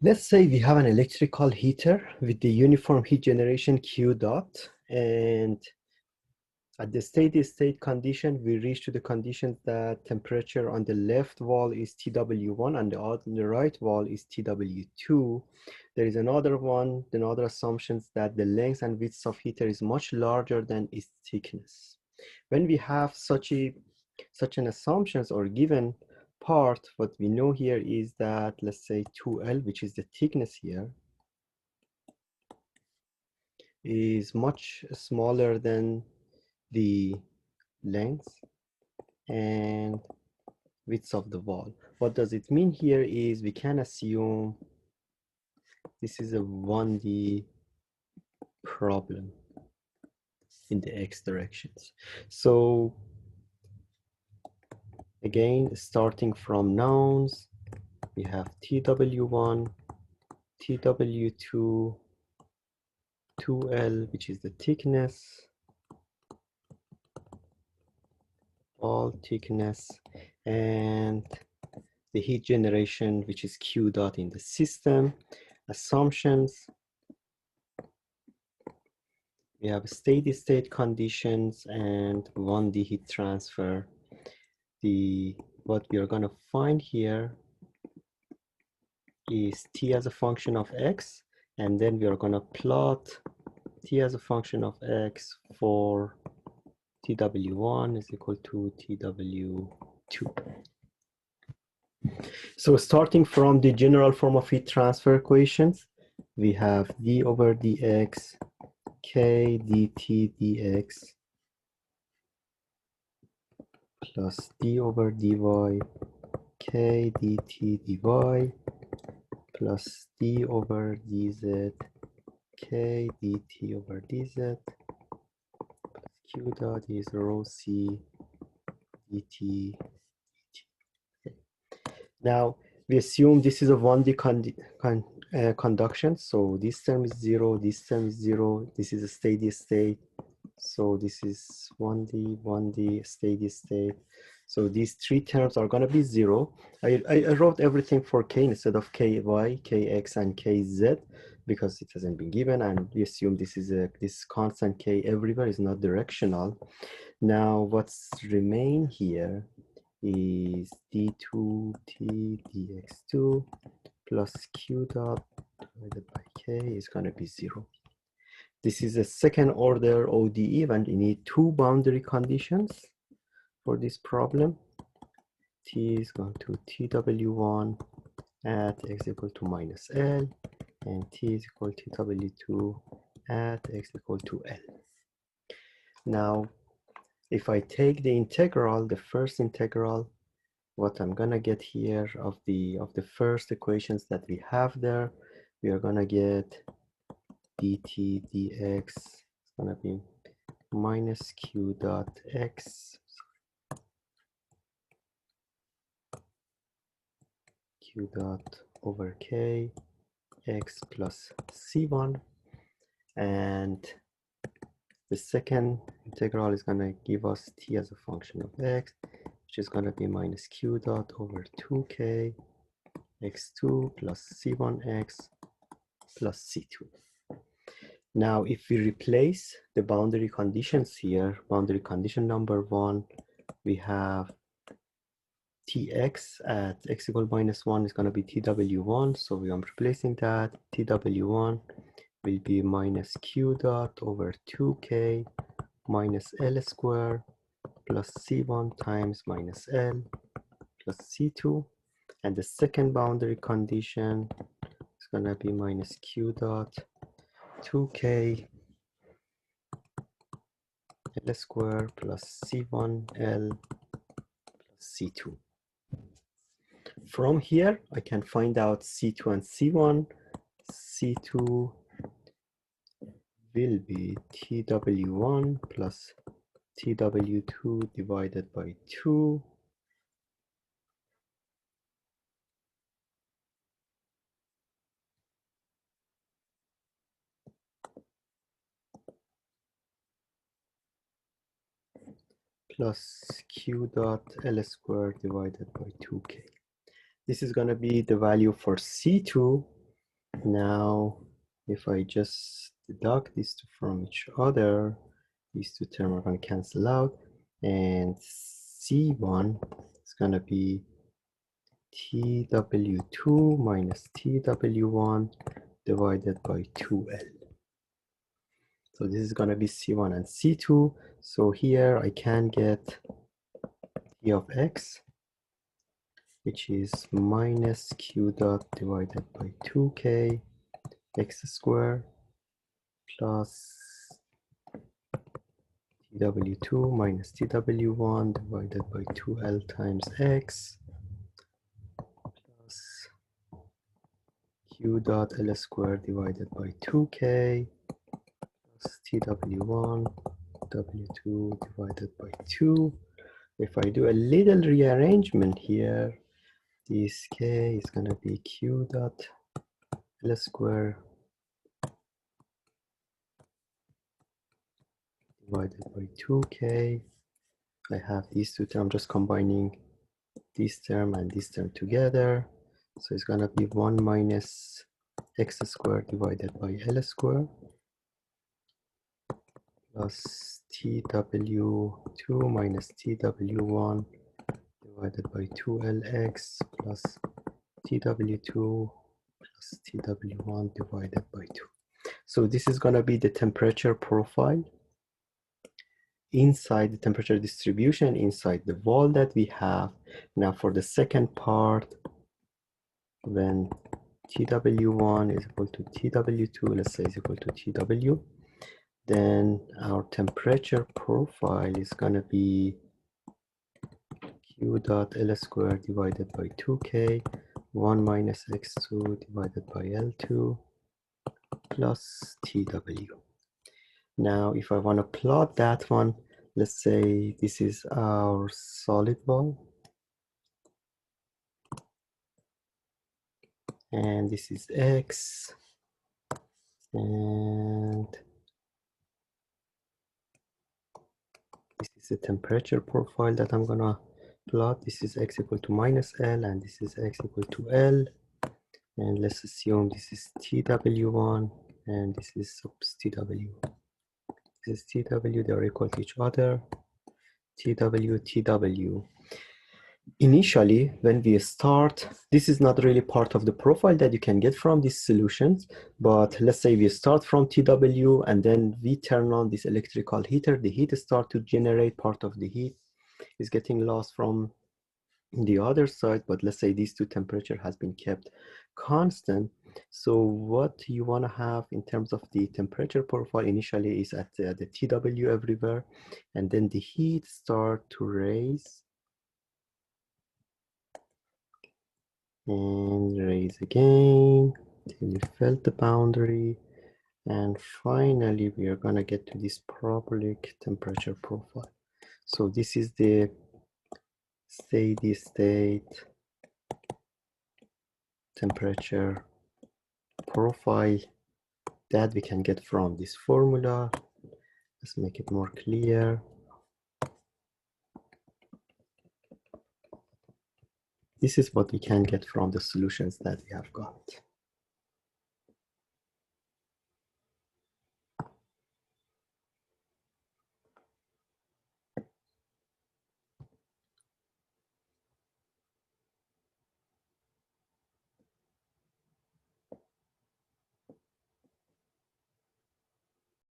Let's say we have an electrical heater with the uniform heat generation Q dot, and at the steady state condition, we reach to the condition that temperature on the left wall is TW1 and on the right wall is TW2. There is another one, another assumptions that the length and width of heater is much larger than its thickness. When we have such an assumptions or given part, what we know here is that, let's say 2L, which is the thickness here, is much smaller than the length and width of the wall. What does it mean here is we can assume this is a 1D problem in the X directions. So again, starting from nouns, we have TW1, TW2, 2L, which is the thickness, all thickness, and the heat generation, which is Q dot in the system. Assumptions, we have steady state conditions and 1D heat transfer. What we are going to find here is T as a function of X, and then we are going to plot T as a function of X for TW1 is equal to TW2. So starting from the general form of heat transfer equations, we have d over dx, k dt dx, plus d over dy, k dt dy, plus d over dz, k dt over dz, plus q dot is rho c dt. Now we assume this is a 1D conduction, so this term is 0, this term is 0, this is a steady state, so this is 1D, steady state. So these three terms are going to be 0. I wrote everything for k instead of ky, kx, and kz because it hasn't been given, and we assume this constant k everywhere is not directional. Now what's remain here is d2 t dx2 plus q dot divided by k is going to be 0. This is a second order ODE, and we need two boundary conditions for this problem. T is going to TW1 at x equal to minus L, and T is equal to TW2 at x equal to L. Now, if I take the integral, the first integral, what I'm gonna get here of the first equations that we have there, we are gonna get dt dx is gonna be minus q dot x, q dot over k x plus c1, and the second integral is gonna give us t as a function of x, which is going to be minus q dot over 2k x2 plus c1x plus c2. Now, if we replace the boundary conditions here, boundary condition number 1, we have tx at x equal minus 1 is going to be tw1, so we are replacing that. Tw1 will be minus q dot over 2k minus L square plus C1 times minus L plus C2. And the second boundary condition is going to be minus Q dot 2K L square plus C1L plus C2. From here, I can find out C2 and C1. C2 will be TW1 plus TW2 divided by 2 plus Q dot L squared divided by 2K. This is going to be the value for C2. Now, if I just deduct these two from each other, these two terms are going to cancel out, and C1 is going to be TW2 minus TW1 divided by 2L. So this is going to be C1 and C2. So here I can get T of X, which is minus Q dot divided by 2K X squared plus TW2 minus TW1 divided by 2L times X plus Q dot L squared divided by 2K plus TW1 W2 divided by 2. If I do a little rearrangement here, this K is going to be Q dot L squared divided by 2K. I have these two terms, just combining this term and this term together. So it's going to be 1 minus X squared divided by L squared plus TW2 minus TW1 divided by 2LX plus TW2 plus TW1 divided by 2. So this is going to be the temperature profile inside the temperature distribution inside the wall that we have. Now for the second part, when TW1 is equal to TW2, let's say is equal to TW, then our temperature profile is going to be Q dot L squared divided by 2K, 1 minus X2 divided by L2 plus TW. Now, if I want to plot that one, let's say this is our solid wall. And this is X. And this is the temperature profile that I'm going to plot. This is X equal to minus L, and this is X equal to L. And let's assume this is TW1, and this is TW. This is TW, they're equal to each other. TW. Initially, when we start, this is not really part of the profile that you can get from these solutions, but let's say we start from TW and then we turn on this electrical heater, the heat starts to generate, part of the heat is getting lost from the other side, but let's say these two temperature has been kept constant. So what you want to have in terms of the temperature profile initially is at the TW everywhere, and then the heat start to raise and raise again till you felt the boundary, and finally we are going to get to this parabolic temperature profile. So this is the steady state temperature profile that we can get from this formula. Let's make it more clear. This is what we can get from the solutions that we have got.